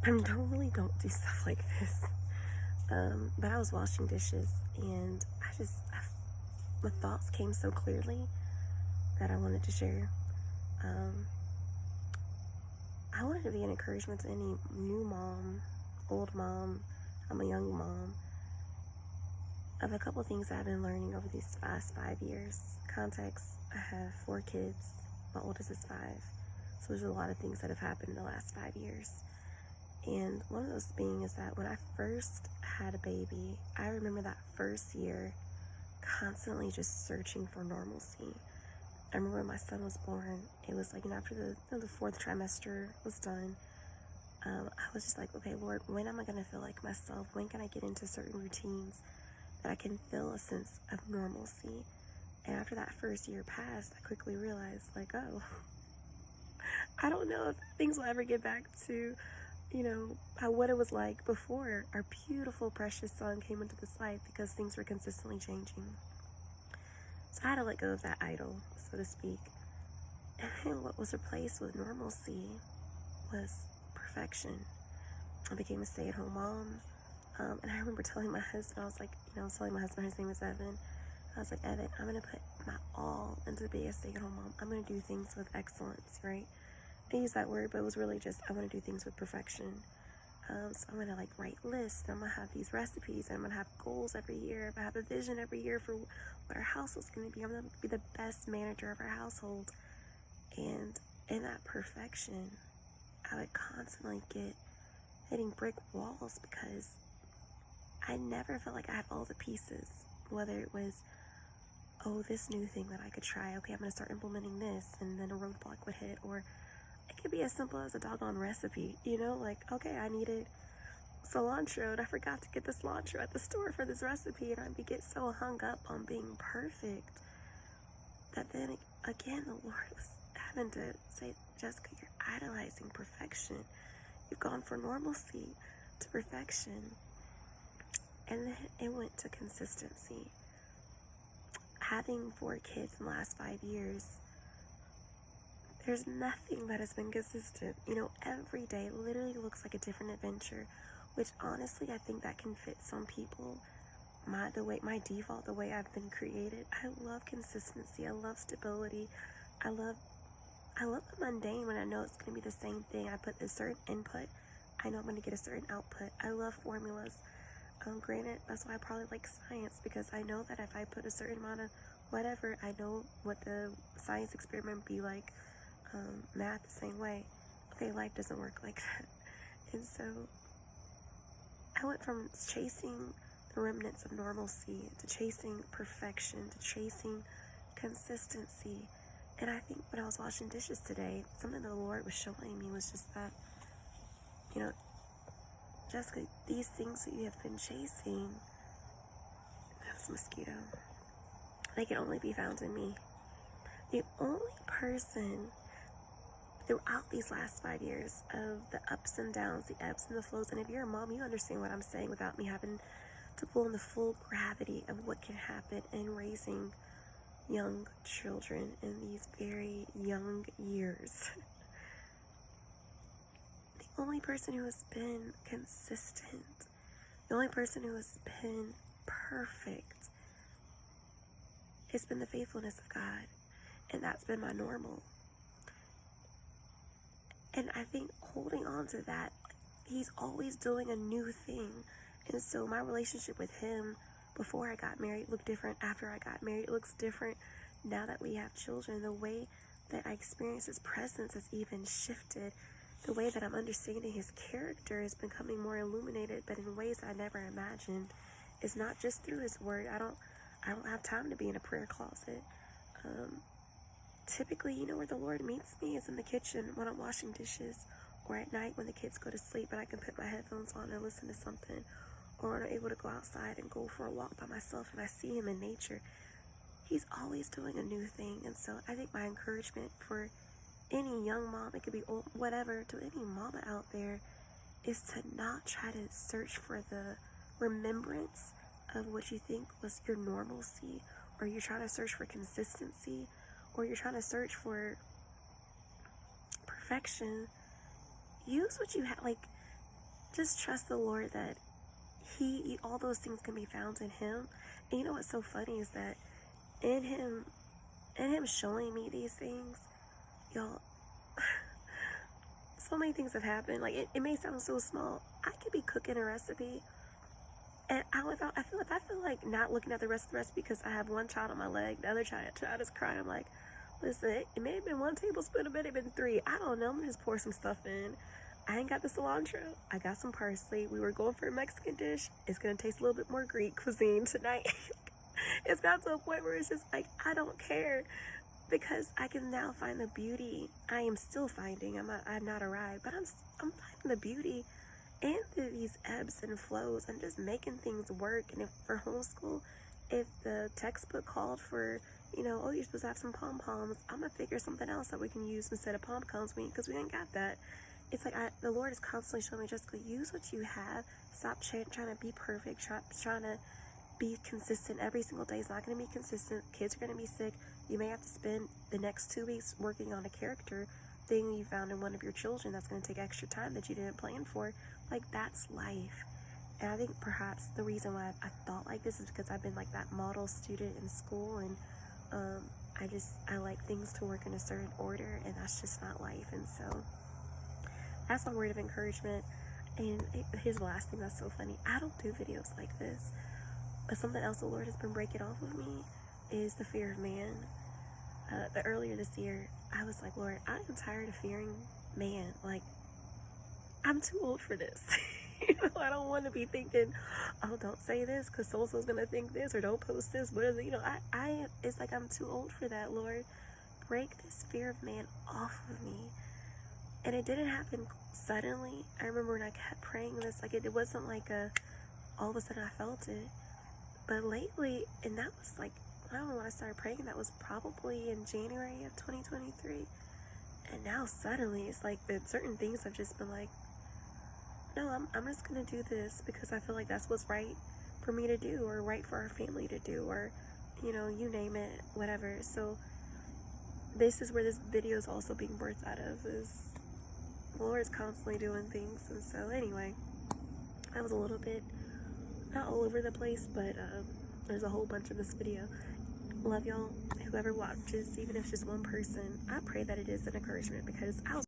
I normally don't do stuff like this. But I was washing dishes and the thoughts came so clearly that I wanted to share. Um, I wanted to be an encouragement to any new mom, old mom, I'm a young mom, of a couple things I've been learning over these past 5 years. Context, I have 4 kids. My oldest is 5. So there's a lot of things that have happened in the last 5 years. And one of those being is that when I first had a baby, I remember that first year constantly just searching for normalcy. I remember when my son was born, it was like, after the 4th trimester was done, I was just like, okay, Lord, when am I going to feel like myself? When can I get into certain routines that I can feel a sense of normalcy? And after that first year passed, I quickly realized, like, oh, I don't know if things will ever get back to, what it was like before our beautiful, precious son came into this life, because things were consistently changing. So I had to let go of that idol, so to speak. And then what was replaced with normalcy was perfection. I became a stay-at-home mom. And I remember telling my husband, I was like, I was telling my husband, his name is Evan. I was like, Evan, I'm going to put my all into being a stay-at-home mom. I'm going to do things with excellence, right? I use that word, but it was really just, I want to do things with perfection. So I'm going to write lists. I'm going to have these recipes. I'm going to have goals every year. I have a vision every year for what our house is going to be. I'm going to be the best manager of our household. And in that perfection, I would constantly get hitting brick walls, because I never felt like I had all the pieces. Whether it was, oh, this new thing that I could try. Okay, I'm going to start implementing this, and then a roadblock would hit. Or it could be as simple as a doggone recipe, okay, I needed cilantro and I forgot to get the cilantro at the store for this recipe, and I'd get so hung up on being perfect that then again the Lord was having to say, Jessica, you're idolizing perfection. You've gone from normalcy to perfection. And then it went to consistency. Having 4 kids in the last 5 years, there's nothing that has been consistent. Every day literally looks like a different adventure, which honestly I think that can fit some people. My default, the way I've been created, I love consistency. I love stability. I love the mundane when I know it's going to be the same thing. I put a certain input, I know I'm going to get a certain output. I love formulas. Granted, that's why I probably like science, because I know that if I put a certain amount of whatever, I know what the science experiment would be like. Math the same way. Okay, life doesn't work like that. And so I went from chasing the remnants of normalcy to chasing perfection to chasing consistency. And I think when I was washing dishes today, something the Lord was showing me was just that, Jessica, these things that you have been chasing, that's a mosquito, they can only be found in me. The only person throughout these last 5 years of the ups and downs, the ebbs and the flows, and if you're a mom, you understand what I'm saying without me having to pull in the full gravity of what can happen in raising young children in these very young years. The only person who has been consistent, the only person who has been perfect, it's been the faithfulness of God, and that's been my normal. And I think holding on to that, he's always doing a new thing. And so my relationship with him before I got married looked different. After I got married, it looks different. Now that we have children, the way that I experience his presence has even shifted. The way that I'm understanding his character is becoming more illuminated, but in ways I never imagined. It's not just through his word. I don't have time to be in a prayer closet. Typically, where the Lord meets me is in the kitchen when I'm washing dishes, or at night when the kids go to sleep and I can put my headphones on and listen to something, or when I'm able to go outside and go for a walk by myself and I see him in nature. He's always doing a new thing. And so I think my encouragement for any young mom, it could be old, whatever, to any mama out there, is to not try to search for the remembrance of what you think was your normalcy, or you're trying to search for consistency, or you're trying to search for perfection. Use what you have. just trust the Lord that all those things can be found in Him. And you know what's so funny is that in Him showing me these things, y'all, so many things have happened. Like, it may sound so small. I could be cooking a recipe, and I feel like not looking at the rest of the recipe because I have one child on my leg, the other child is crying. I'm like, listen, it may have been 1 tablespoon, it may have been 3. I don't know. I'm gonna just pour some stuff in. I ain't got the cilantro. I got some parsley. We were going for a Mexican dish. It's gonna taste a little bit more Greek cuisine tonight. It's got to a point where it's just like, I don't care, because I can now find the beauty. I am still finding. I've not arrived, but I'm finding the beauty and these ebbs and flows and just making things work. And if for homeschool, if the textbook called for, oh, you're supposed to have some pom-poms, I'm gonna figure something else that we can use instead of pom-poms, because we ain't got that. It's like the Lord is constantly showing me, Jessica, use what you have. Stop trying to be perfect, trying to be consistent. Every single day is not going to be consistent. Kids are going to be sick. You may have to spend the next 2 weeks working on a character thing you found in one of your children that's going to take extra time that you didn't plan for. Like, that's life. And I think perhaps the reason why I thought like this is because I've been like that model student in school, and I like things to work in a certain order, and that's just not life. And so that's my word of encouragement. And here's the last thing that's so funny. I don't do videos like this, but something else the Lord has been breaking off of me is the fear of man. The earlier this year, I was like, Lord, I am tired of fearing man. Like, I'm too old for this. I don't want to be thinking, oh, don't say this because so-and-so's going to think this, or don't post this. What is it? It's like I'm too old for that, Lord. Break this fear of man off of me. And it didn't happen suddenly. I remember when I kept praying this, like it wasn't like all of a sudden I felt it. But lately, and that was like, I don't know when I started praying, that was probably in January of 2023. And now suddenly it's like that certain things have just been like, no, I'm just gonna do this because I feel like that's what's right for me to do, or right for our family to do, or you name it, whatever. So this is where this video is also being birthed out of, is the Lord is constantly doing things. And so anyway, I was a little bit not all over the place, but there's a whole bunch of this video. Love y'all. Whoever watches, even if it's just one person, I pray that it is an encouragement, because I was